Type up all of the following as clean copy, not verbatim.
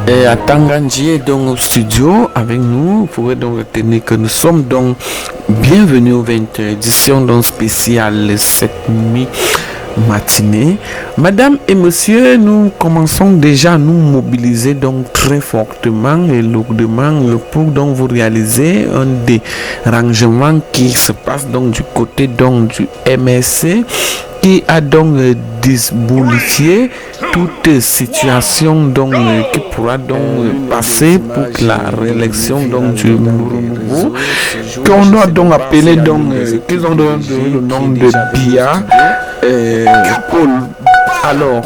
Et à Tanganji, donc au studio avec nous, vous pourrez donc retenir que nous sommes donc bienvenus aux 20 édition donc spéciale cette nuit matinée. Madame et monsieur, nous commençons déjà à nous mobiliser donc très fortement et lourdement pour donc vous réaliser un dérangement qui se passe donc du côté donc du MSC, qui a donc désbolifié toute situation donc qui pourra donc passer pour la réélection donc du nouveau qu'on doit donc appeler donc qu'ils ont donné le nom de BIA Paul. Alors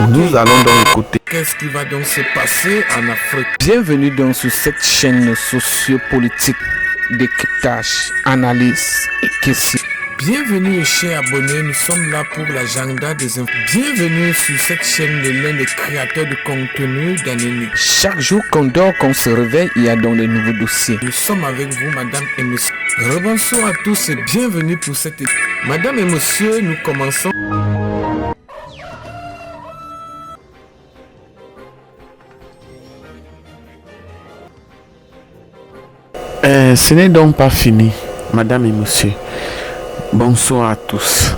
nous allons donc écouter qu'est-ce qui va donc se passer en Afrique. Bienvenue donc sur cette chaîne sociopolitique décryptage, analyse et questions. Bienvenue chers abonnés, nous sommes là pour l'agenda des infos. Bienvenue sur cette chaîne de l'un des créateurs de contenu d'Anemi. Chaque jour qu'on dort, qu'on se réveille, il y a donc de nouveaux dossiers. Nous sommes avec vous, madame et monsieur. Rebonsoir à tous et bienvenue pour cette émission. Madame et monsieur, nous commençons. Ce n'est donc pas fini, madame et monsieur. Bonsoir à tous.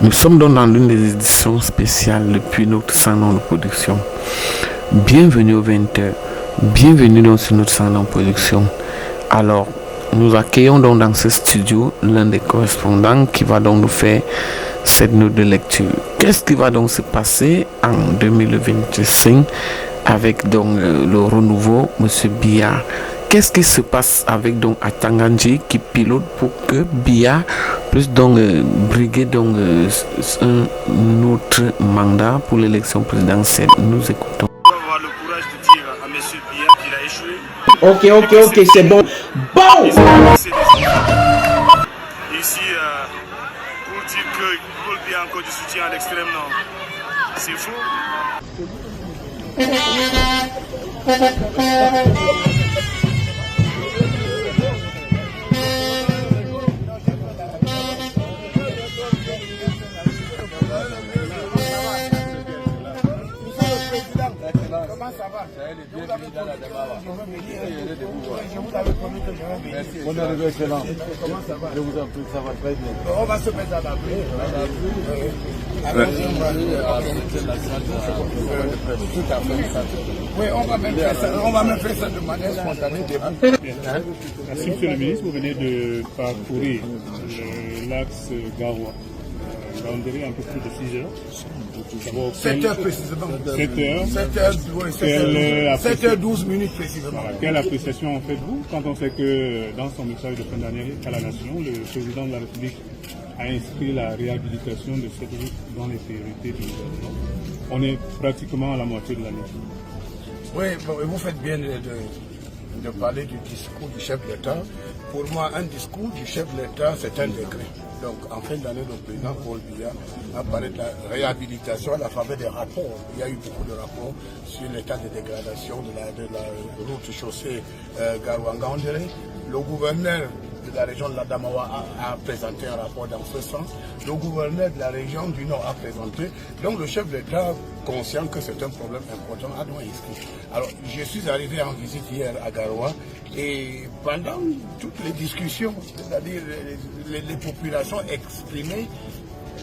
Nous sommes donc dans l'une des éditions spéciales depuis notre salon de production. Bienvenue aux 20h. Bienvenue donc sur notre salon de production. Alors, nous accueillons donc dans ce studio l'un des correspondants qui va donc nous faire cette note de lecture. Qu'est-ce qui va donc se passer en 2025 avec donc le renouveau, monsieur BIA? Qu'est-ce qui se passe avec donc Atanganji qui pilote pour que BIA puisse donc briguer donc un autre mandat pour l'élection présidentielle? Nous écoutons. On va avoir le courage de dire à monsieur BIA qu'il a échoué. Ok, c'est bon. Bon! Ici, pour dire que Paul Biya a encore du soutien à l'extrême nord. C'est faux. Comment ça va? Je vous avais promis que je vais venir. Merci. On est arrivé excellent. Comment ça va? Je vous en prie, ça va très bien. On va se mettre à l'abri. Tout à fait. Oui, on va même faire ça de manière spontanée. Merci, monsieur le ministre. Vous venez de parcourir l'axe Garoua. On dirait un peu plus de 6 heures. 7 heures précisément. 7 heures. 7 heures 12 minutes précisément. Voilà. Quelle appréciation en faites-vous quand on sait que dans son message de fin d'année à la nation, le président de la République a inscrit la réhabilitation de cette route dans les priorités du gouvernement? On est pratiquement à la moitié de l'année. Oui, bon, vous faites bien de parler du discours du chef de l'État. Pour moi, un discours du chef de l'État, c'est un décret. Donc, en fin d'année, le président Paul Biya a parlé de la réhabilitation à la faveur des rapports. Il y a eu beaucoup de rapports sur l'état de dégradation de la route chaussée Garouanga-Ondéré. Le gouverneur de la région de l'Adamawa a présenté un rapport dans ce sens. Le gouverneur de la région du Nord a présenté. Donc, le chef de l'État, conscient que c'est un problème important, a donc inscrit. Alors, je suis arrivé en visite hier à Garoua et pendant toutes les discussions, c'est-à-dire les populations exprimaient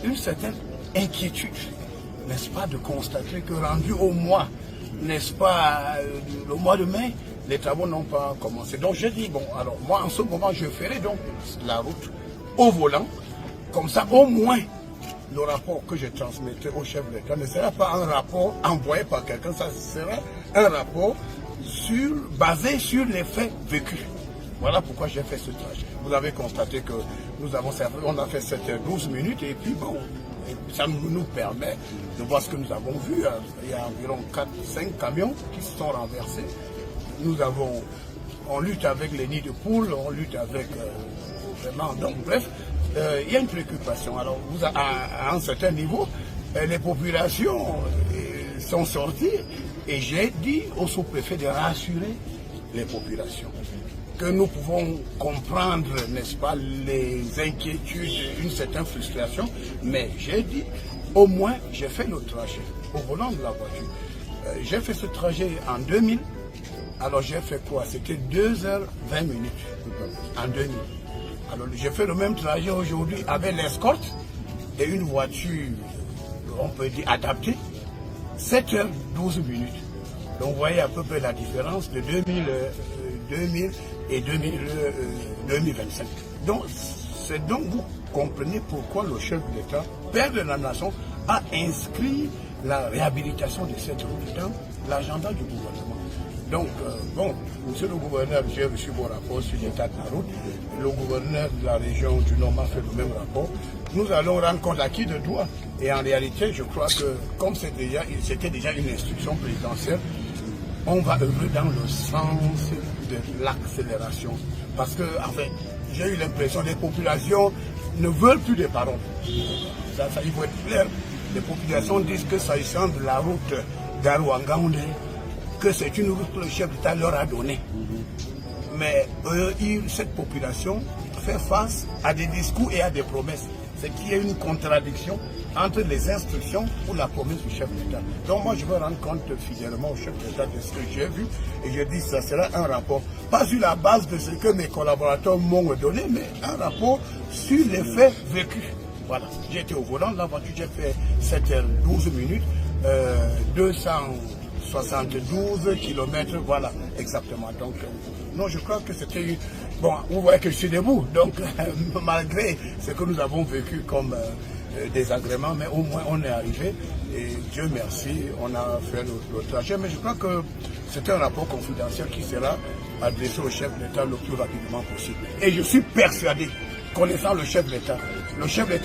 une certaine inquiétude, n'est-ce pas, de constater que rendu au mois, n'est-ce pas, le mois de mai, les travaux n'ont pas commencé. Donc j'ai dit, bon, alors moi en ce moment je ferai donc la route au volant, comme ça au moins le rapport que je transmettrai au chef de l'État ne sera pas un rapport envoyé par quelqu'un, ça sera un rapport basé sur les faits vécus. Voilà pourquoi j'ai fait ce trajet. Vous avez constaté que on a fait 7h12 minutes et puis bon, ça nous permet de voir ce que nous avons vu. Il y a environ 4-5 camions qui se sont renversés. On lutte avec les nids de poules, on lutte avec vraiment. Donc bref, il y a une préoccupation. Alors à un certain niveau, les populations sont sorties et j'ai dit au sous-préfet de rassurer les populations. Que nous pouvons comprendre, n'est-ce pas, les inquiétudes, une certaine frustration, mais j'ai dit, au moins, j'ai fait le trajet au volant de la voiture. J'ai fait ce trajet en 2000. Alors j'ai fait quoi? C'était 2h20 minutes en 2000. Alors j'ai fait le même trajet aujourd'hui avec l'escorte et une voiture, on peut dire adaptée, 7h12 minutes. Donc vous voyez à peu près la différence de 2000 et 2025. Donc c'est donc vous comprenez pourquoi le chef d'État, père de la nation, a inscrit la réhabilitation de cette route dans l'agenda du gouvernement. Donc, monsieur le gouverneur, j'ai reçu mon rapport sur l'état de la route. Le gouverneur de la région du Nord m'a fait le même rapport. Nous allons rendre compte à qui de droit. Et en réalité, je crois que, comme c'était déjà une instruction présidentielle, on va œuvrer dans le sens de l'accélération. Parce que, enfin, j'ai eu l'impression que les populations ne veulent plus des paroles. Ça, il faut être clair. Les populations disent que s'agissant de la route d'Arouangaoundé, que c'est une route que le chef d'État leur a donnée. Mais cette population fait face à des discours et à des promesses. C'est qu'il y a une contradiction entre les instructions ou la promesse du chef d'État. Donc moi je veux rendre compte fidèlement au chef d'État de ce que j'ai vu et je dis que ça sera un rapport, pas sur la base de ce que mes collaborateurs m'ont donné, mais un rapport sur les faits vécus. Voilà, j'étais au volant de la voiture, j'ai fait 7h12 minutes, 272 km, voilà, exactement. Donc, non, je crois que c'était... Bon, vous voyez que je suis debout, donc malgré ce que nous avons vécu comme désagrément, mais au moins on est arrivé, et Dieu merci, on a fait le trajet, mais je crois que c'est un rapport confidentiel qui sera adressé au chef d'État le plus rapidement possible. Et je suis persuadé, connaissant le chef d'État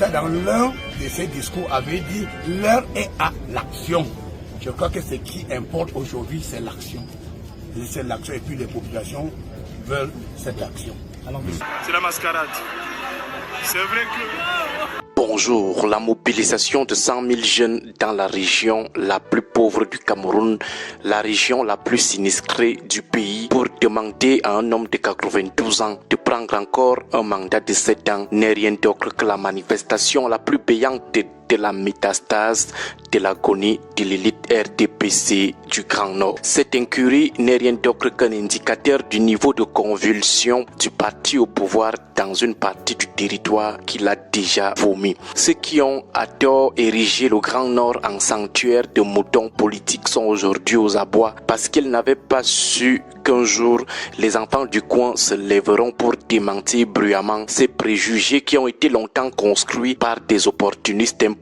dans l'un de ses discours avait dit l'heure est à l'action. Je crois que ce qui importe aujourd'hui, c'est l'action. C'est l'action et puis les populations veulent cette action. C'est la mascarade. C'est vrai que... Bonjour, la mobilisation de 100 000 jeunes dans la région la plus pauvre du Cameroun, la région la plus sinistrée du pays, pour demander à un homme de 92 ans de prendre encore un mandat de 7 ans n'est rien d'autre que la manifestation la plus payante de la métastase de l'agonie de l'élite RDPC du Grand Nord. Cette incurie n'est rien d'autre qu'un indicateur du niveau de convulsion du parti au pouvoir dans une partie du territoire qu'il a déjà vomi. Ceux qui ont à tort érigé le Grand Nord en sanctuaire de moutons politiques sont aujourd'hui aux abois parce qu'ils n'avaient pas su qu'un jour les enfants du coin se lèveront pour démentir bruyamment ces préjugés qui ont été longtemps construits par des opportunistes impopulaires.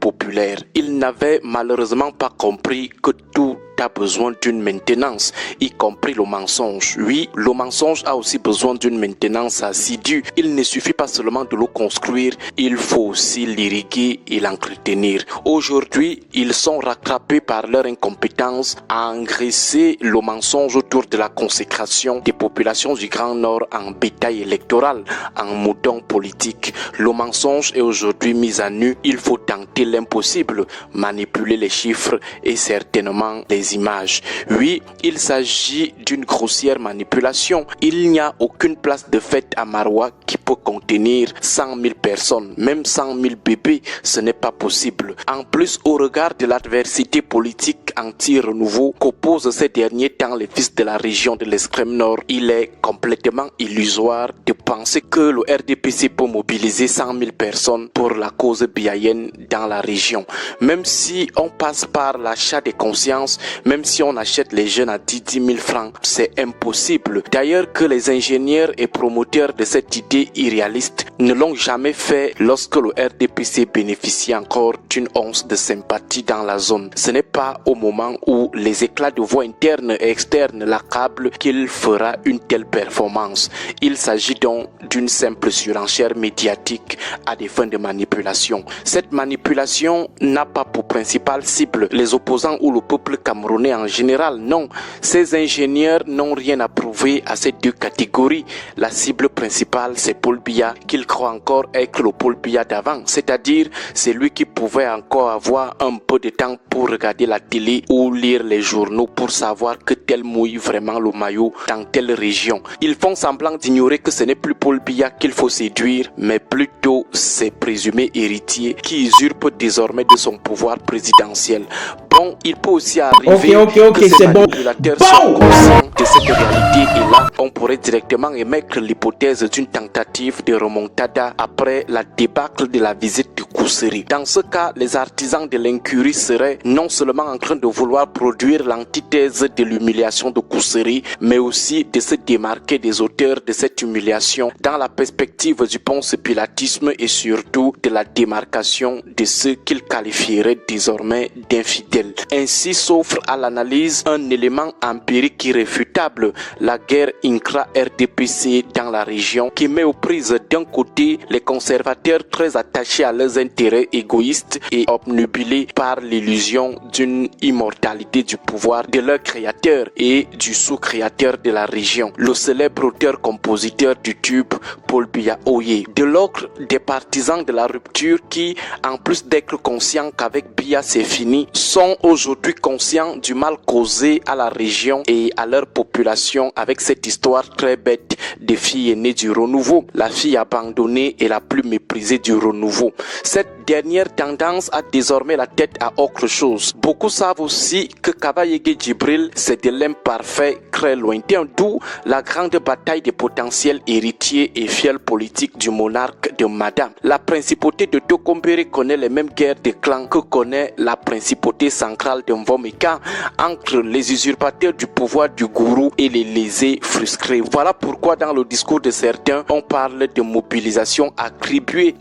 Ils n'avaient malheureusement pas compris que tout a besoin d'une maintenance, y compris le mensonge. Oui, le mensonge a aussi besoin d'une maintenance assidue. Il ne suffit pas seulement de le construire, il faut aussi l'irriguer et l'entretenir. Aujourd'hui, ils sont rattrapés par leur incompétence à engraisser le mensonge autour de la consécration des populations du Grand Nord en bétail électoral, en mouton politique. Le mensonge est aujourd'hui mis à nu. Il faut tenter l'impossible, manipuler les chiffres et certainement les images. Oui, il s'agit d'une grossière manipulation. Il n'y a aucune place de fête à Maroua qui peut contenir 100 000 personnes, même 100 000 bébés, ce n'est pas possible. En plus, au regard de l'adversité politique anti-renouveau qu'opposent ces derniers temps les fils de la région de l'extrême nord, il est complètement illusoire de penser que le RDPC peut mobiliser 100 000 personnes pour la cause biaïenne dans la région. Même si on passe par l'achat des consciences, même si on achète les jeunes à 10 000 francs, c'est impossible. D'ailleurs que les ingénieurs et promoteurs de cette idée irréaliste ne l'ont jamais fait lorsque le RDPC bénéficie encore d'une once de sympathie dans la zone. Ce n'est pas au moment où les éclats de voix internes et externes l'accablent qu'il fera une telle performance. Il s'agit donc d'une simple surenchère médiatique à des fins de manipulation. Cette manipulation n'a pas pour principale cible les opposants ou le peuple camerounais en général. Non, ces ingénieurs n'ont rien à prouver à ces deux catégories. La cible principale, c'est pour Paul Biya qu'il croit encore être le Paul Biya d'avant, c'est-à-dire celui qui pouvait encore avoir un peu de temps pour regarder la télé ou lire les journaux pour savoir que tel mouille vraiment le maillot dans telle région. Ils font semblant d'ignorer que ce n'est plus Paul Biya qu'il faut séduire, mais plutôt ses présumés héritiers qui usurpent désormais de son pouvoir présidentiel. Bon, il peut aussi arriver que ces manipulateurs soient conscients de cette réalité et là, on pourrait directement émettre l'hypothèse d'une tentative de remontada après la débâcle de la visite de Kousseri. Dans ce cas, les artisans de l'incurie seraient non seulement en train de vouloir produire l'antithèse de l'humiliation de Kousseri, mais aussi de se démarquer des auteurs de cette humiliation dans la perspective du ponce-pilatisme et surtout de la démarcation de ceux qu'ils qualifieraient désormais d'infidèles. Ainsi s'offre à l'analyse un élément empirique irréfutable, la guerre INCRA-RDPC dans la région qui met aux prises d'un côté les conservateurs très attachés à leurs intérêts égoïstes et obnubilés par l'illusion d'une immortalité du pouvoir de leur créateur et du sous-créateur de la région, le célèbre auteur-compositeur du tube Paul Biya Oye. De l'autre, des partisans de la rupture qui, en plus d'être conscients qu'avec Biya c'est fini, sont aujourd'hui conscients du mal causé à la région et à leur population avec cette histoire très bête des filles aînées du renouveau, la fille abandonnée et la plus méprisée du renouveau. Cette dernière tendance a désormais la tête à autre chose. Beaucoup savent aussi que Kabayege Djibril, c'est de l'imparfait très lointain, d'où la grande bataille des potentiels héritiers et fidèles politiques du monarque de Mada. La principauté de Tokombere connaît les mêmes guerres de clans que connaît la principauté centrale de Mvomeka entre les usurpateurs du pouvoir du gourou et les lésés frustrés. Voilà pourquoi dans le discours de certains, on parle de mobilisation attribuée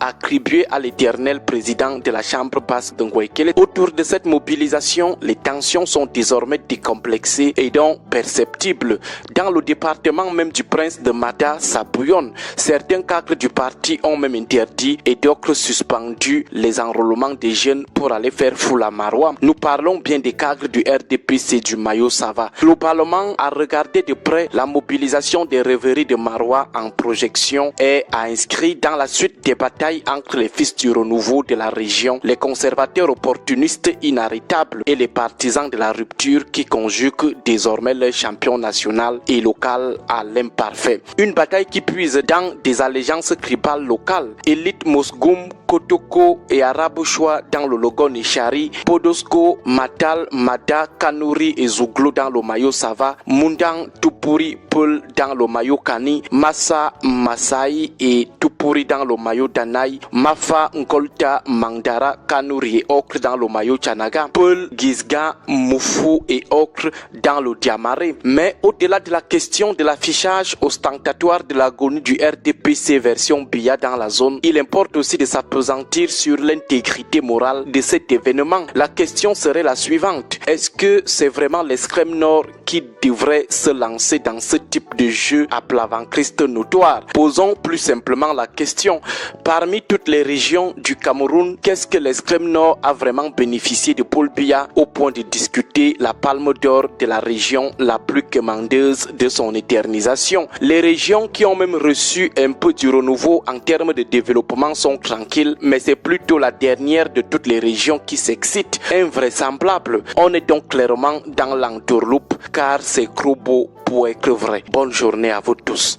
à l'éternel président de la chambre basse de Ngouekele. Autour de cette mobilisation, les tensions sont désormais décomplexées et donc perceptibles. Dans le département même du prince de Mada, ça bouillonne. Certains cadres du parti ont même interdit et d'autres suspendu les enrôlements des jeunes pour aller faire foule à Maroua. Nous parlons bien des cadres du RDPC du Mayo Sava. Globalement, à regarder de près, la mobilisation des rêveries de Maroua en projection est inscrit dans la suite des batailles entre les fils du renouveau de la région, les conservateurs opportunistes inarrêtables et les partisans de la rupture qui conjuguent désormais leur champion national et local à l'imparfait. Une bataille qui puise dans des allégeances tribales locales. Élite Mosgoum, Kotoko et Arabushwa dans le Logon Ishari, Podosko, Matal, Mada, Kanuri et Zouglo dans le Mayo Sava, Mundang, Tupuri, Peul dans le Mayo Kani, Massa, Masai et Tupuri dans le Mayo Danai, Mafa, Nkolta, Mandara, Kanuri et Okre dans le Mayo Chanaga, Peul, Gizga, Mufu et Okre dans le Diamare. Mais au-delà de la question de l'affichage ostentatoire de l'agonie du RDPC version Biya dans la zone, il importe aussi de s'appesantir sur l'intégrité morale de cet événement. La question serait la suivante. Est-ce que c'est vraiment l'extrême nord qui devrait se lancer dans ce type de jeu à plat ventriste notoire? Posons plus simplement la question. Parmi toutes les régions du Cameroun, qu'est-ce que l'extrême nord a vraiment bénéficié de Paul Biya au point de discuter la palme d'or de la région la plus quémandeuse de son éternisation? Les régions qui ont même reçu un peu du renouveau en termes de développement sont tranquilles, mais c'est plutôt la dernière de toutes les régions qui s'excite. Invraisemblable. On est donc clairement dans l'entourloupe car c'est trop beau pour être vrai. Bonne journée à vous tous.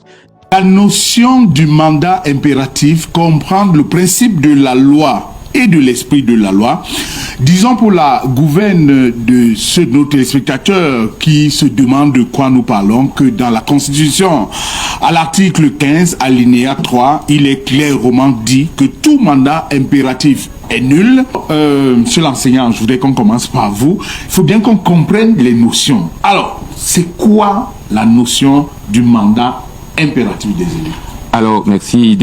La notion du mandat impératif comprend le principe de la loi et de l'esprit de la loi. Disons pour la gouverne de ceux de nos téléspectateurs qui se demandent de quoi nous parlons que dans la Constitution, à l'article 15, alinéa 3, il est clairement dit que tout mandat impératif est nul. Monsieur l'enseignant, je voudrais qu'on commence par vous. Il faut bien qu'on comprenne les notions. Alors, c'est quoi la notion du mandat impératif des élus? Alors, merci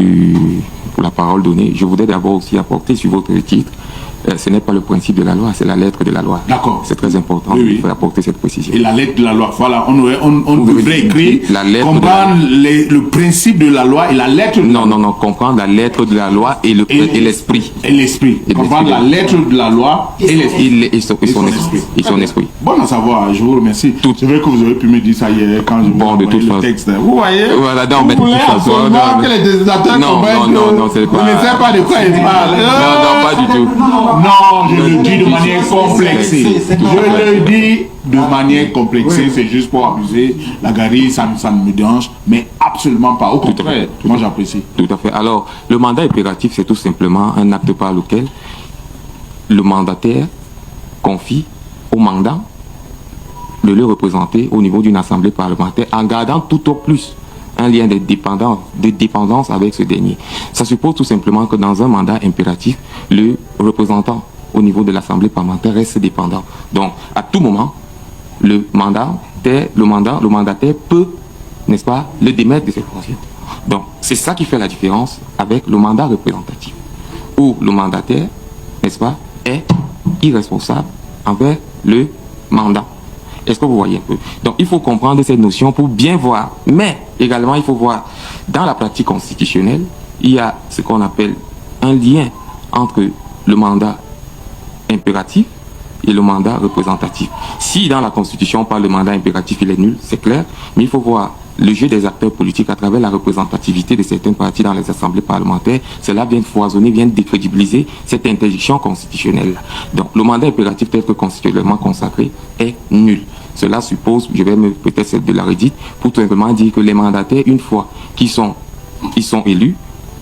pour la parole donnée. Je voudrais d'abord aussi apporter sur votre titre ce n'est pas le principe de la loi, c'est la lettre de la loi. D'accord. C'est très important de apporter cette précision. Et la lettre de la loi, voilà, on devrait écrire, comprendre le principe de la loi et la lettre de la loi. Non, comprendre la lettre de la loi et l'esprit. Et l'esprit. Comprendre la lettre de la loi et l'esprit. Et son esprit. Bon à savoir, je vous remercie. C'est vrai que vous avez pu me dire ça hier quand je vous ai envoyé le texte. Vous voyez, voilà, non, vous voulez absolument que les destinataires comprennent que vous ne savez pas de quoi ils parlent. Non, pas du tout. Non, je le dis de manière complexée. Je le dis de manière complexée, c'est juste pour abuser. La galerie, ça ne me dérange, mais absolument pas. Au contraire, moi j'apprécie. Tout à fait. Alors, le mandat impératif, c'est tout simplement un acte par lequel le mandataire confie au mandant de le représenter au niveau d'une assemblée parlementaire en gardant tout au plus un lien de dépendance avec ce dernier. Ça suppose tout simplement que dans un mandat impératif, le représentant au niveau de l'assemblée parlementaire reste dépendant. Donc, à tout moment, le mandataire peut, n'est-ce pas, le démettre de ses fonctions. Donc, c'est ça qui fait la différence avec le mandat représentatif, où le mandataire, n'est-ce pas, est irresponsable envers le mandat. Est-ce que vous voyez un peu? Donc, il faut comprendre cette notion pour bien voir. Mais, également, il faut voir, dans la pratique constitutionnelle, il y a ce qu'on appelle un lien entre le mandat impératif et le mandat représentatif. Si dans la Constitution on parle de mandat impératif, il est nul, c'est clair, mais il faut voir le jeu des acteurs politiques à travers la représentativité de certaines parties dans les assemblées parlementaires. Cela vient foisonner, vient décrédibiliser cette interdiction constitutionnelle. Donc le mandat impératif tel que constitutionnellement consacré est nul. Cela suppose, je vais peut-être de la redite, pour tout simplement dire que les mandataires, une fois qu'ils sont élus,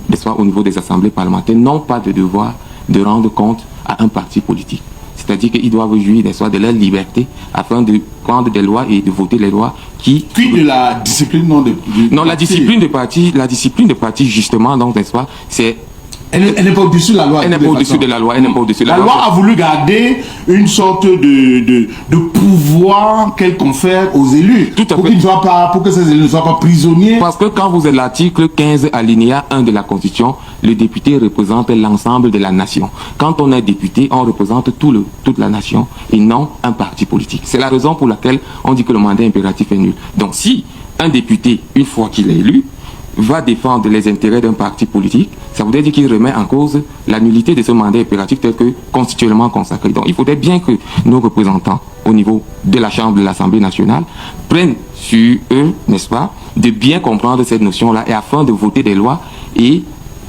n'est-ce pas, au niveau des assemblées parlementaires, n'ont pas de devoir de rendre compte à un parti politique. C'est-à-dire qu'ils doivent jouir de leur liberté afin de prendre des lois et de voter les lois qui... Puis de la discipline non, la discipline de parti, justement, donc, n'est-ce pas, c'est... Elle n'est pas au-dessus de la loi. Elle n'est pas au-dessus de la loi. La loi a voulu garder une sorte de pouvoir qu'elle confère aux élus. Tout à fait. Pour que ces élus ne soient pas prisonniers. Parce que quand vous êtes l'article 15 alinéa 1 de la Constitution, le député représente l'ensemble de la nation. Quand on est député, on représente toute la nation et non un parti politique. C'est la raison pour laquelle on dit que le mandat impératif est nul. Donc si un député, une fois qu'il est élu, va défendre les intérêts d'un parti politique, ça voudrait dire qu'il remet en cause la nullité de ce mandat impératif tel que constitutionnellement consacré. Donc il faudrait bien que nos représentants au niveau de la Chambre de l'Assemblée nationale prennent sur eux, n'est-ce pas, de bien comprendre cette notion-là et afin de voter des lois et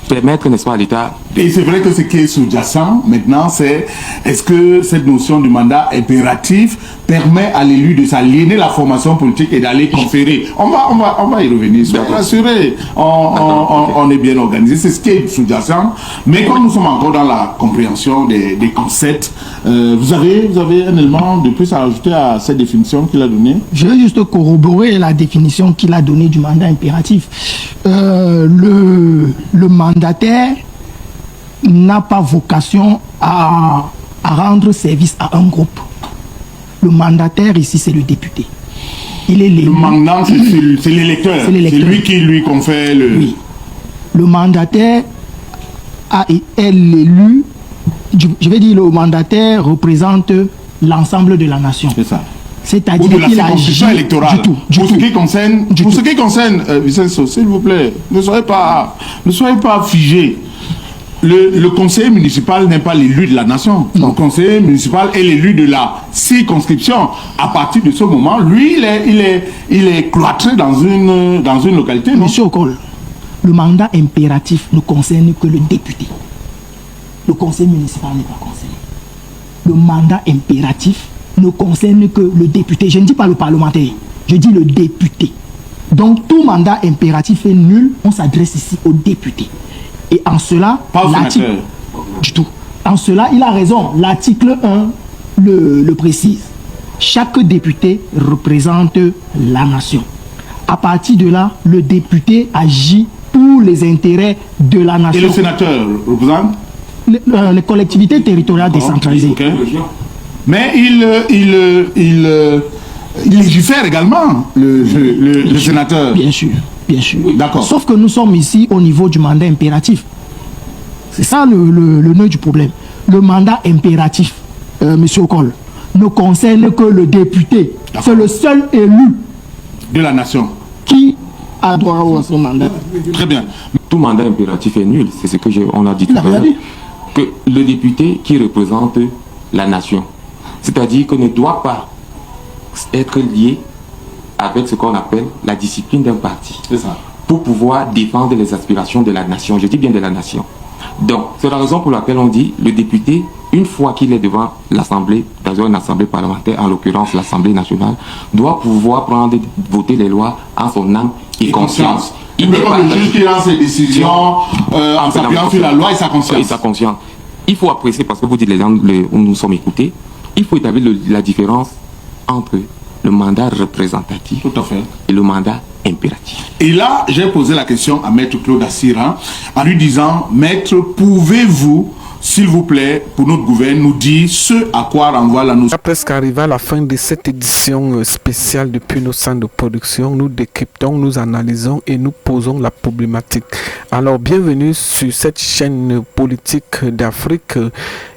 permettre, n'est-ce pas, à l'État... Et c'est vrai que ce qui est sous-jacent maintenant, c'est est-ce que cette notion du mandat impératif permet à l'élu de s'aliéner la formation politique et d'aller conférer. On va y revenir. Soyez rassurés, on est bien organisé. C'est ce qui est sous-jacent. Mais comme nous sommes encore dans la compréhension des concepts, vous avez un élément de plus à ajouter à cette définition qu'il a donnée? Je vais juste corroborer la définition qu'il a donnée du mandat impératif. Le mandataire n'a pas vocation à rendre service à un groupe. Le mandataire ici, c'est le député. Il est l'élu. Le mandant, c'est l'électeur. C'est lui qui lui confère le... Oui. Le mandataire est l'élu. Je vais dire, le mandataire représente l'ensemble de la nation. C'est ça. C'est-à-dire qu'il agit électorale. Pour ce qui concerne, Vicenzo, s'il vous plaît, ne soyez pas figé. Le conseiller municipal n'est pas l'élu de la nation. Le conseiller municipal est l'élu de la circonscription. À partir de ce moment, lui, il est cloîtré dans une localité. Non? Monsieur Okol, le mandat impératif ne concerne que le député. Le conseiller municipal n'est pas concerné. Le mandat impératif ne concerne que le député. Je ne dis pas le parlementaire, je dis le député. Donc tout mandat impératif est nul, on s'adresse ici au député. Et en cela, du tout. En cela, il a raison. L'article 1 le précise. Chaque député représente la nation. À partir de là, le député agit pour les intérêts de la nation. Et le sénateur représente les collectivités territoriales décentralisées. Okay. Mais il légifère également, le sénateur. Bien sûr, bien sûr. D'accord. Sauf que nous sommes ici au niveau du mandat impératif. C'est ça le nœud du problème. le mandat impératif, monsieur Okol, ne concerne que le député. C'est le seul élu de la nation qui a droit à son mandat. Très bien. Tout mandat impératif est nul, c'est ce que on a dit tout à l'heure. Que le député qui représente la nation, c'est-à-dire qu'il ne doit pas être lié avec ce qu'on appelle la discipline d'un parti. C'est ça. Pour pouvoir défendre les aspirations de la nation. Je dis bien de la nation. Donc, c'est la raison pour laquelle on dit le député, une fois qu'il est devant l'Assemblée, dans une assemblée parlementaire, en l'occurrence l'Assemblée nationale, doit pouvoir voter les lois en son âme et conscience. Il n'est pas le juge qui lance les décisions en s'appuyant sur la loi et sa conscience. Et sa conscience. Il faut apprécier, parce que vous dites les gens où nous sommes écoutés, il faut établir la différence entre le mandat représentatif et le mandat impératif. Et là, j'ai posé la question à Maître Claude Assira en lui disant, Maître, pouvez-vous, s'il vous plaît, pour notre gouvernement, nous dire ce à quoi renvoie la notion? Presque arrivé à la fin de cette édition spéciale depuis nos centres de production, nous décryptons, nous analysons et nous posons la problématique. Alors, bienvenue sur cette chaîne politique d'Afrique.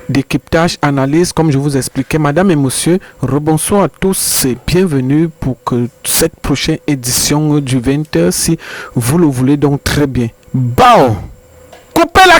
Décryptage, analyse, comme je vous expliquais. Madame et monsieur, rebonsoir à tous et bienvenue pour que cette prochaine édition du 20h, si vous le voulez donc très bien. Bao! Coupez la